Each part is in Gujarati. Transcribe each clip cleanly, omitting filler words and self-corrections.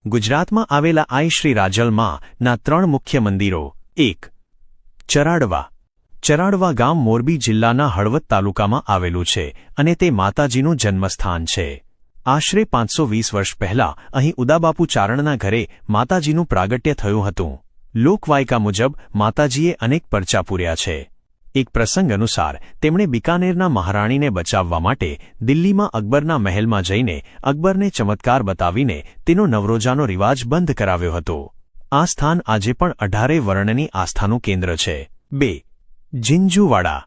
ગુજરાતમાં આવેલા આઈ શ્રી રાજલ માના 3 મુખ્ય મંદિરો 1. ચરાડવા. ચરાડવા ગામ મોરબી જિલ્લાના હળવદ તાલુકામાં આવેલું છે અને તે માતાજીનું જન્મસ્થાન છે. આશરે 520 વર્ષ પહેલાં અહીં ઉદાબાપુ ચારણના ઘરે માતાજીનું પ્રાગટ્ય થયું હતું. લોકવાયકા મુજબ માતાજીએ અનેક પરચા પૂર્યા છે. એક પ્રસંગ અનુસાર તેમણે બિકાનેરના મહારાણીને બચાવવા માટે દિલ્હીમાં અકબરના મહેલમાં જઈને અકબરને ચમત્કાર બતાવીને તેનો નવરોજાનો રિવાજ બંધ કરાવ્યો હતો. આ સ્થાન આજે પણ 18 વર્ણની આસ્થાનું કેન્દ્ર છે. 2. ઝીંઝુવાડા.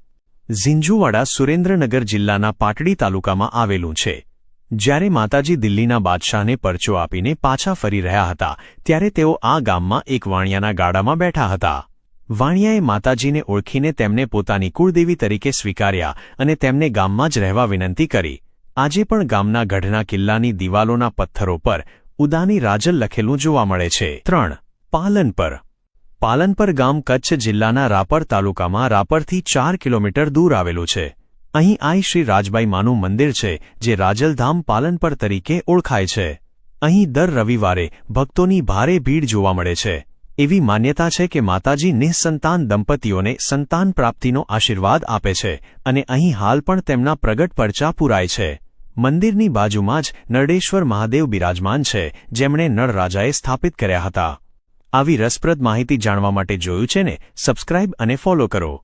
ઝીંઝુવાડા સુરેન્દ્રનગર જિલ્લાના પાટડી તાલુકામાં આવેલું છે. જ્યારે માતાજી દિલ્હીના બાદશાહને પરચો આપીને પાછા ફરી રહ્યા હતા ત્યારે તેઓ આ ગામમાં એક વાણિયાના ગાડામાં બેઠા હતા. વાણિયાએ માતાજીને ઓળખીને તેમને પોતાની કુળદેવી તરીકે સ્વીકાર્યા અને તેમને ગામમાં જ રહેવા વિનંતી કરી. આજે પણ ગામના ગઢના કિલ્લાની દિવાલોના પથ્થરો પર ઉદાની રાજલ લખેલું જોવા મળે છે. 3. પાલનપર. પાલનપર ગામ કચ્છ જિલ્લાના રાપર તાલુકામાં રાપરથી 4 કિલોમીટર દૂર આવેલું છે. અહીં આઈ શ્રી રાજબાઈ માનું મંદિર છે જે રાજલધામ પાલનપર તરીકે ઓળખાય છે. અહીં દર રવિવારે ભક્તોની ભારે ભીડ જોવા મળે છે. એવી માન્યતા છે કે માતાજી નિઃસંતાન દંપતીઓને સંતાન પ્રાપ્તિનો આશીર્વાદ આપે છે અને અહીં હાલ પણ તેમના પ્રગટ પરચા પૂરાય છે. મંદિરની બાજુમાં જ નરડેશ્વર મહાદેવ બિરાજમાન છે જેમણે નળરાજાએ સ્થાપિત કર્યા હતા. આવી રસપ્રદ માહિતી જાણવા માટે જોયું છે ને સબસ્ક્રાઇબ અને ફોલો કરો.